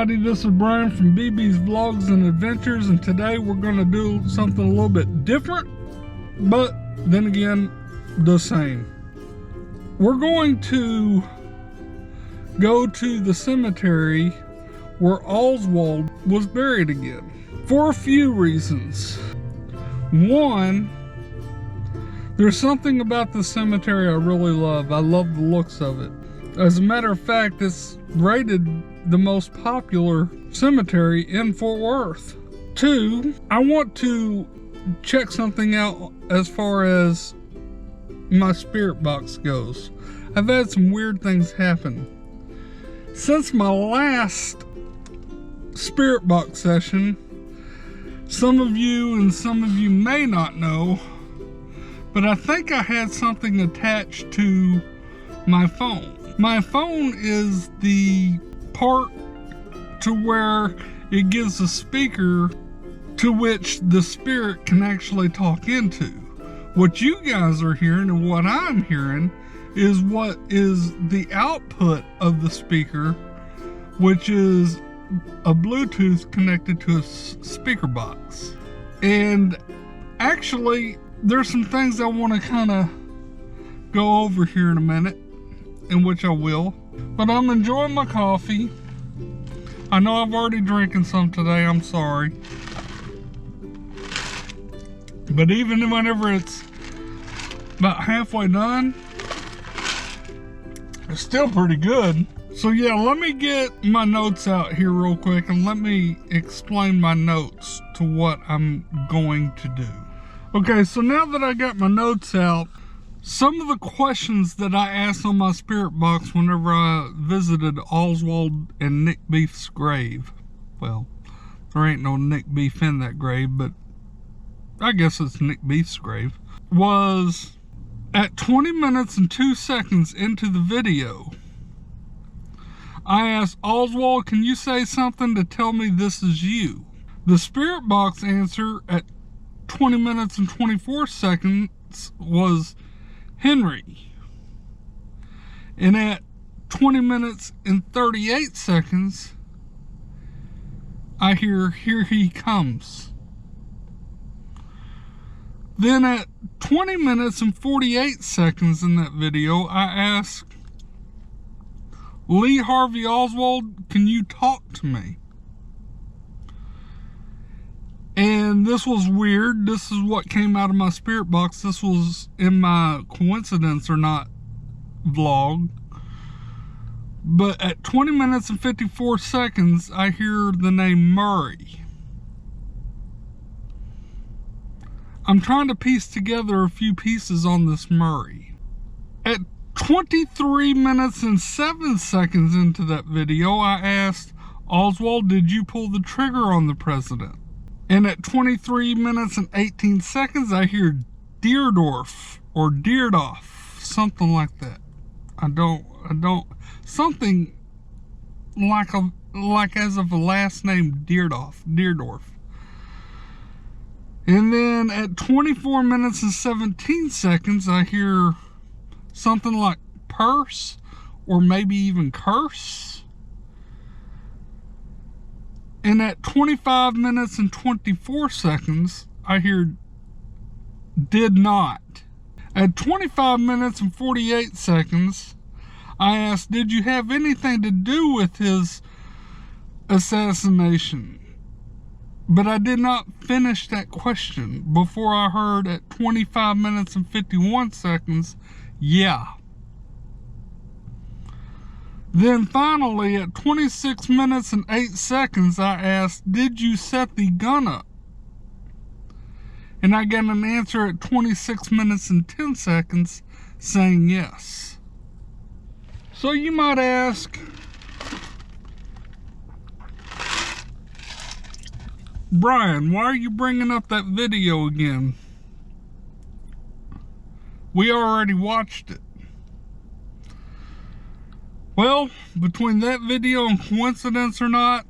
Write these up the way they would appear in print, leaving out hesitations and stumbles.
everybody, this is Brian from BB's Vlogs and Adventures, and today we're going to do something a little bit different, but then again, the same. We're going to go to the cemetery where Oswald was buried again, for a few reasons. One, there's something about the cemetery I really love. I love the looks of it. As a matter of fact, it's rated the most popular cemetery in Fort Worth. Two, I want to check something out as far as my spirit box goes. I've had some weird things happen. Since my last spirit box session, some of you may not know, but I think I had something attached to my phone. My phone is the part to where it gives a speaker to which the spirit can actually talk into. What you guys are hearing and what I'm hearing is what is the output of the speaker, which is a Bluetooth connected to a speaker box. And actually, there's some things I want to kind of go over here in a minute, in which I will. But I'm enjoying my coffee. I know I've already drinking some today, I'm sorry. But even whenever it's about halfway done, it's still pretty good. So yeah, let me get my notes out here real quick and let me explain my notes to what I'm going to do. Okay, so now that I got my notes out, some of the questions that I asked on my spirit box whenever I visited Oswald and Nick Beef's grave. Well, there ain't no Nick Beef in that grave, but I guess it's Nick Beef's grave. Was at 20 minutes and 2 seconds into the video, I asked Oswald, can you say something to tell me this is you? The spirit box answer at 20 minutes and 24 seconds was Henry. And at 20 minutes and 38 seconds, I hear, here he comes. Then at 20 minutes and 48 seconds in that video, I asked Lee Harvy Oswald, can you talk to me? And this was weird. This is what came out of my spirit box. This was in my coincidence or not vlog. But at 20 minutes and 54 seconds, I hear the name Murray. I'm trying to piece together a few pieces on this Murray. At 23 minutes and 7 seconds into that video, I asked Oswald, did you pull the trigger on the president? And at 23 minutes and 18 seconds, I hear Deerdorf or Deerdoff, something like that. I don't, something like as of a last name Deerdorf. And then at 24 minutes and 17 seconds, I hear something like purse or maybe even curse. And at 25 minutes and 24 seconds, I hear did not. At 25 minutes and 48 seconds, I asked, did you have anything to do with his assassination? But I did not finish that question before I heard at 25 minutes and 51 seconds, yeah. Then finally, at 26 minutes and 8 seconds, I asked, did you set the gun up? And I got an answer at 26 minutes and 10 seconds saying yes. So you might ask, Brian, why are you bringing up that video again? We already watched it. Well, between that video and coincidence or not,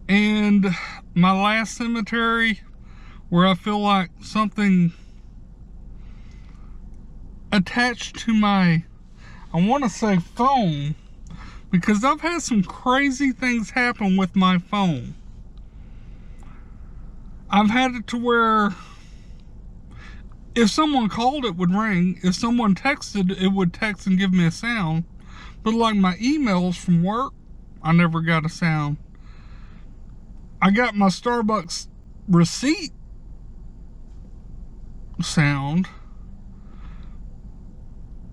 and my last cemetery where I feel like something attached to my, I want to say phone, because I've had some crazy things happen with my phone. I've had it to where if someone called, it would ring. If someone texted, it would text and give me a sound. But like my emails from work, I never got a sound. I got my Starbucks receipt sound.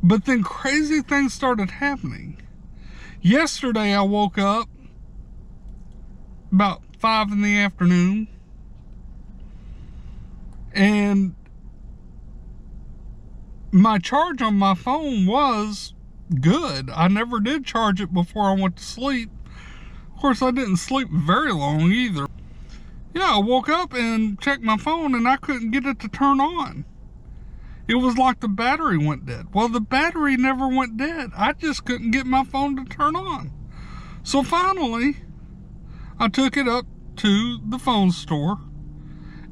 But then crazy things started happening. Yesterday I woke up about 5 in the afternoon. And my charge on my phone was good. I never did charge it before I went to sleep. Of course, I didn't sleep very long either. Yeah, I woke up and checked my phone and I couldn't get it to turn on. It was like the battery went dead. Well, the battery never went dead. I just couldn't get my phone to turn on. So finally, I took it up to the phone store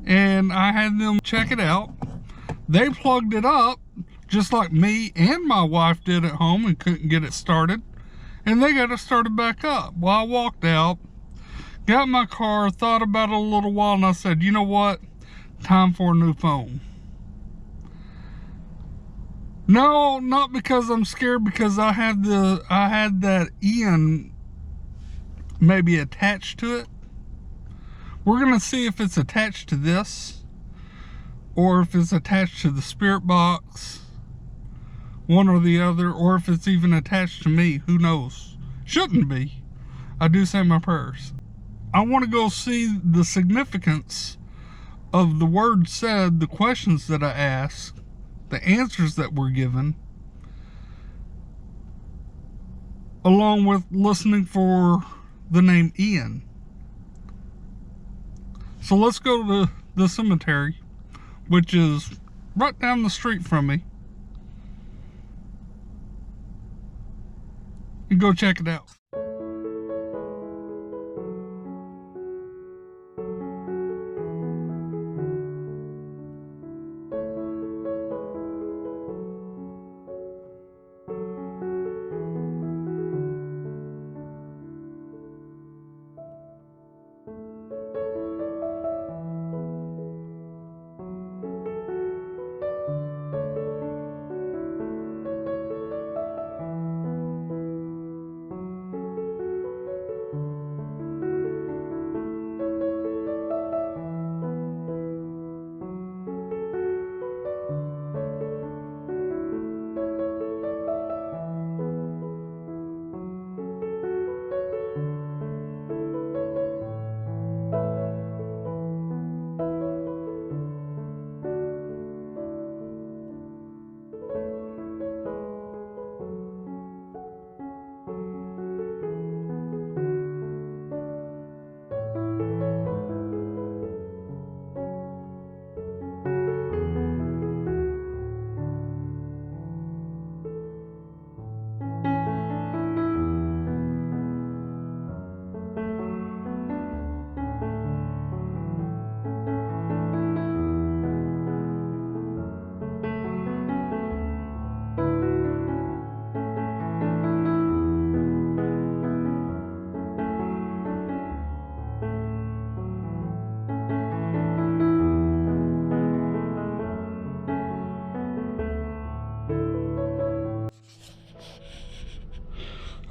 and I had them check it out. They plugged it up just like me and my wife did at home and couldn't get it started. And they got it started back up. Well, I walked out, got in my car, thought about it a little while, and I said, you know what? Time for a new phone. No, not because I'm scared, because I had that Ian maybe attached to it. We're gonna see if it's attached to this or if it's attached to the spirit box, one or the other, or if it's even attached to me. Who knows? Shouldn't be. I do say my prayers. I want to go see the significance of the words said, the questions that I asked, the answers that were given, along with listening for the name Ian. So let's go to the cemetery, which is right down the street from me, and go check it out.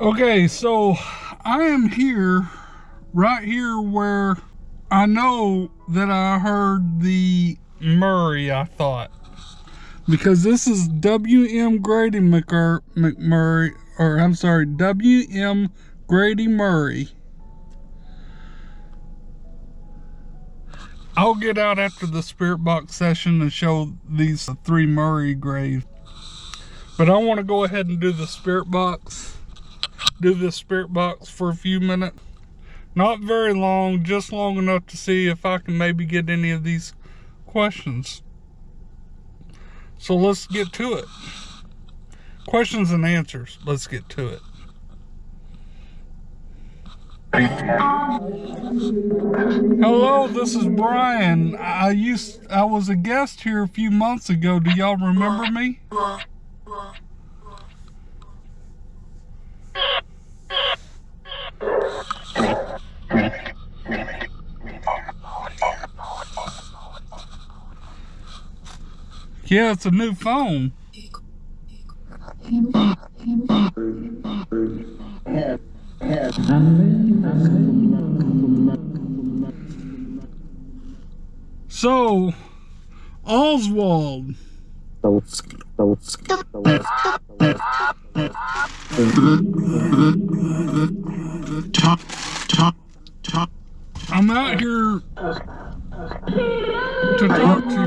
Okay, so I am here, right here where I know that I heard the Murray, I thought. Because this is W.M. Grady McMurray, or I'm sorry, W.M. Grady Murray. I'll get out after the spirit box session and show these 3 Murray graves. But I want to go ahead and do the spirit box. Do this spirit box for a few minutes. Not very long, just long enough to see if I can maybe get any of these questions. So let's get to it. Questions and answers. Let's get to it. Hello, this is Brian. I was a guest here a few months ago. Do y'all remember me? Yeah, it's a new phone. So, Oswald. I'm out here to talk to you.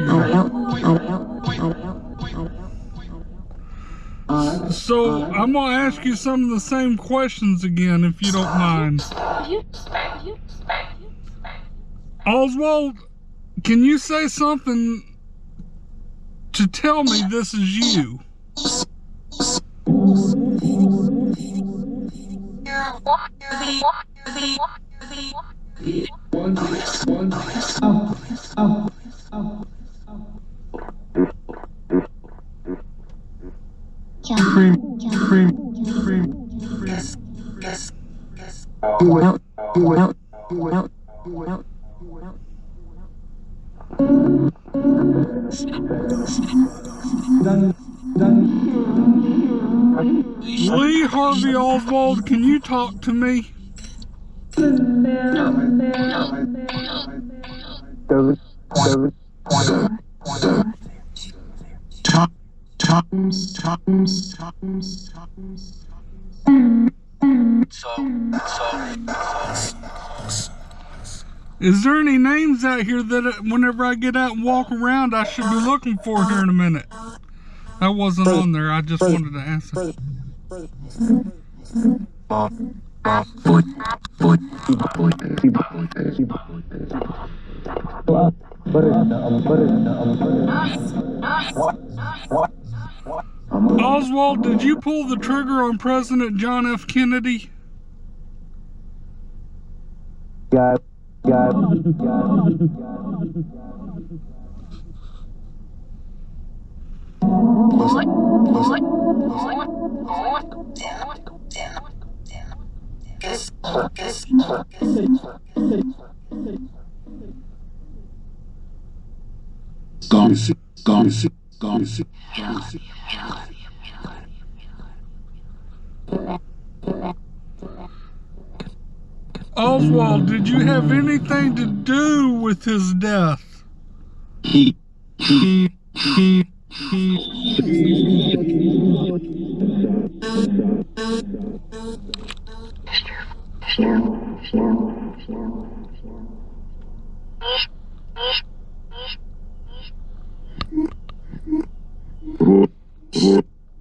So, I'm going to ask you some of the same questions again, if you don't mind. Oswald, can you say something to tell me this is you? Lee Harvy Oswalds, can you talk to me? Is there any names out here that whenever I get out and walk around I should be looking for here in a minute? That wasn't on there, I just wanted to ask it. Oswald, did you pull the trigger on President John F. Kennedy? Oswald, did you have anything to do with his death?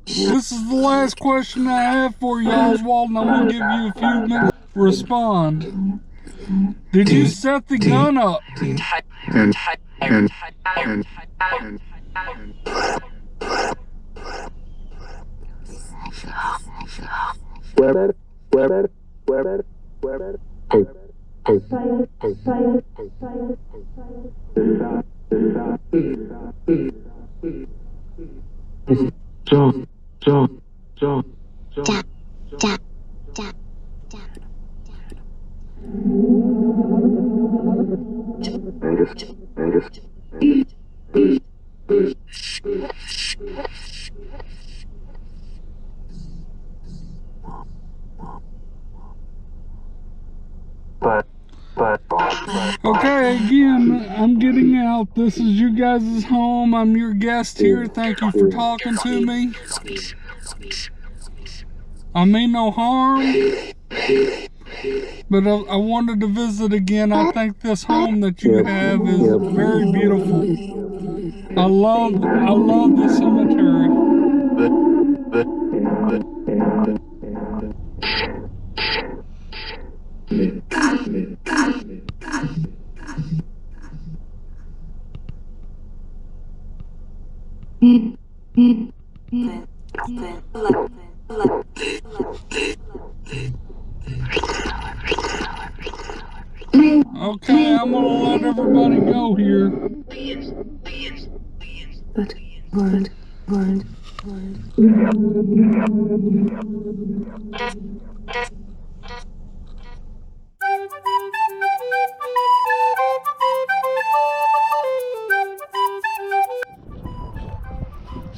This is the last question I have for you, Oswald, and I'm going to give you a few minutes to respond. Did you set the gun up? Okay, again, I'm getting out. This is you guys' home. I'm your guest here. Thank you for talking to me. I mean no harm, but I wanted to visit again. I think this home that you have is very beautiful. I love the cemetery. Okay, I'm gonna let everybody go here. Word.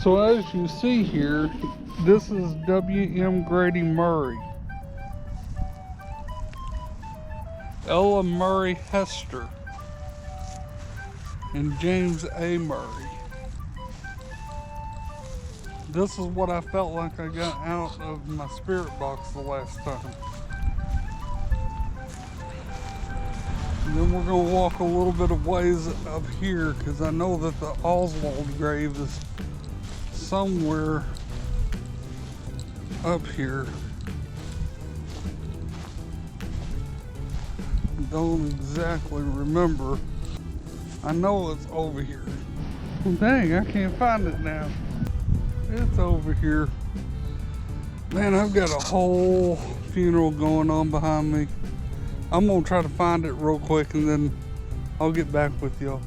So as you see here, this is W.M. Grady Murray, Ella Murray Hester, and James A. Murray. This is what I felt like I got out of my spirit box the last time. And then we're going to walk a little bit of ways up here because I know that the Oswald grave is somewhere up here. Don't exactly remember. I know it's over here. Dang, I can't find it now. It's over here. Man, I've got a whole funeral going on behind me. I'm gonna try to find it real quick and then I'll get back with y'all.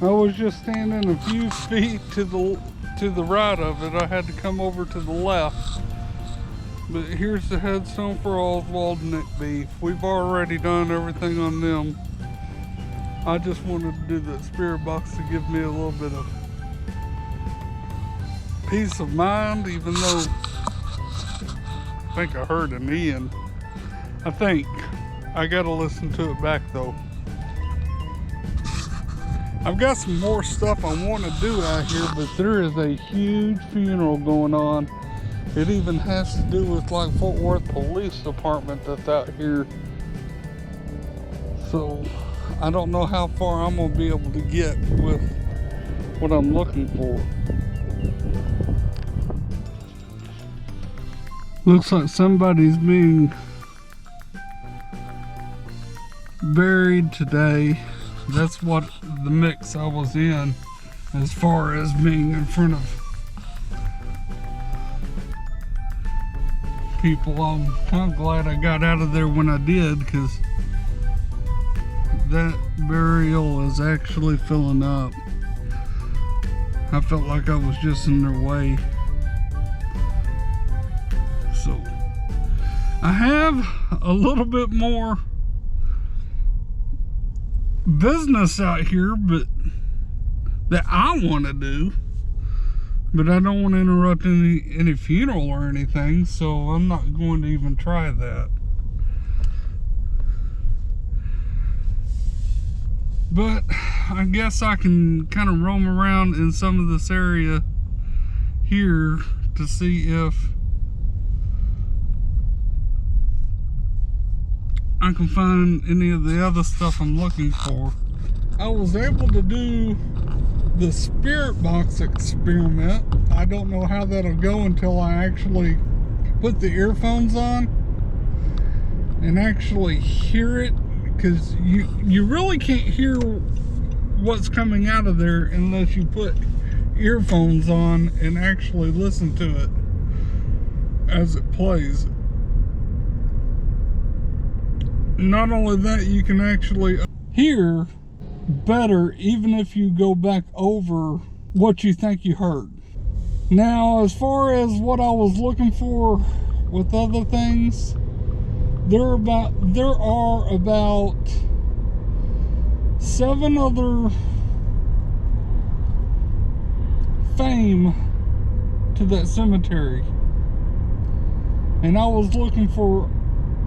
I was just standing a few feet to the right of it. I had to come over to the left. But here's the headstone for Oswald and Nick Beef. We've already done everything on them. I just wanted to do the spirit box to give me a little bit of peace of mind, even though I think I heard an Ian. I think. I gotta listen to it back though. I've got some more stuff I want to do out here, but there is a huge funeral going on. It even has to do with like Fort Worth Police Department that's out here. So I don't know how far I'm gonna be able to get with what I'm looking for. Looks like somebody's being buried today. That's what the mix I was in as far as being in front of people. I'm kind of glad I got out of there when I did, because that burial is actually filling up. I felt like I was just in their way. So I have a little bit more business out here, but that I want to do, but I don't want to interrupt any funeral or anything, so I'm not going to even try that. But I guess I can kind of roam around in some of this area here to see if I can find any of the other stuff I'm looking for. I was able to do the spirit box experiment. I don't know how that'll go until I actually put the earphones on and actually hear it, because you really can't hear what's coming out of there unless you put earphones on and actually listen to it as it plays. Not only that, you can actually hear better even if you go back over what you think you heard. Now, as far as what I was looking for with other things, there are about 7 other fame to that cemetery, and I was looking for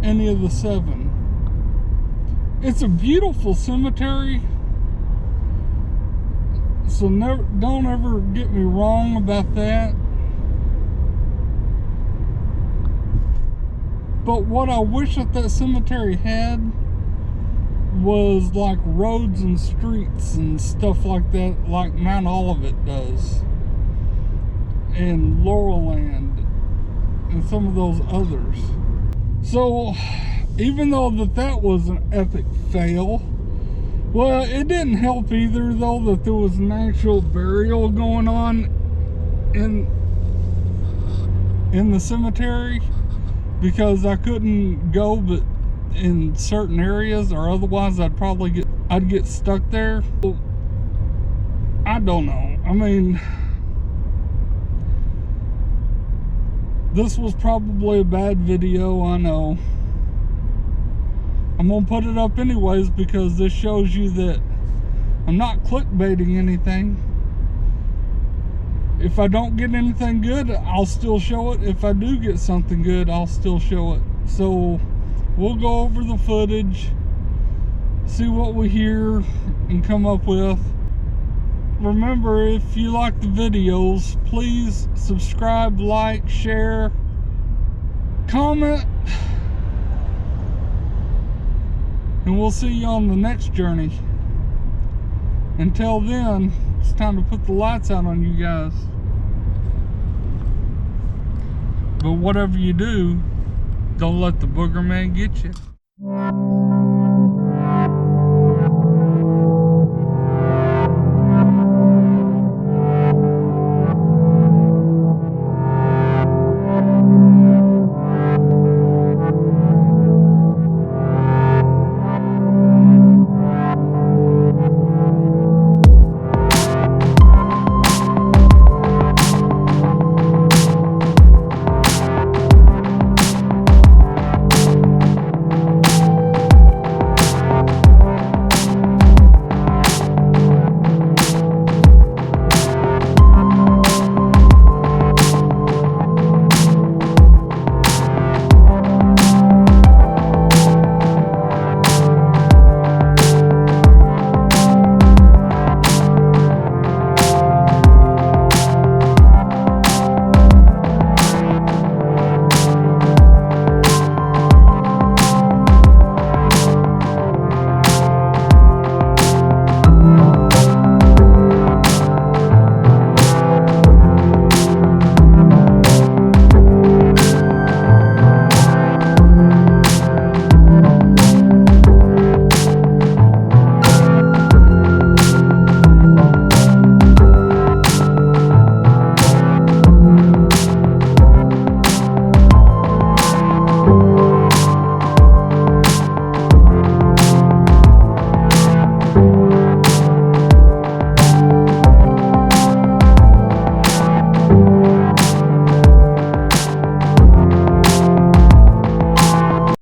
any of the 7. It's a beautiful cemetery, so don't ever get me wrong about that. But what I wish that cemetery had was like roads and streets and stuff like that, like Mount Olivet does, and Laurelland, and some of those others. So even though that was an epic fail, well, it didn't help either though that there was an actual burial going on in the cemetery, because I couldn't go but in certain areas, or otherwise I'd get stuck there. I don't know. I mean, this was probably a bad video, I know. I'm gonna put it up anyways because this shows you that I'm not clickbaiting anything. If I don't get anything good, I'll still show it. If I do get something good, I'll still show it. So we'll go over the footage, see what we hear and come up with. Remember, if you like the videos, please subscribe, like, share, comment, and we'll see you on the next journey. Until then, it's time to put the lights out on you guys. But whatever you do, don't let the booger man get you.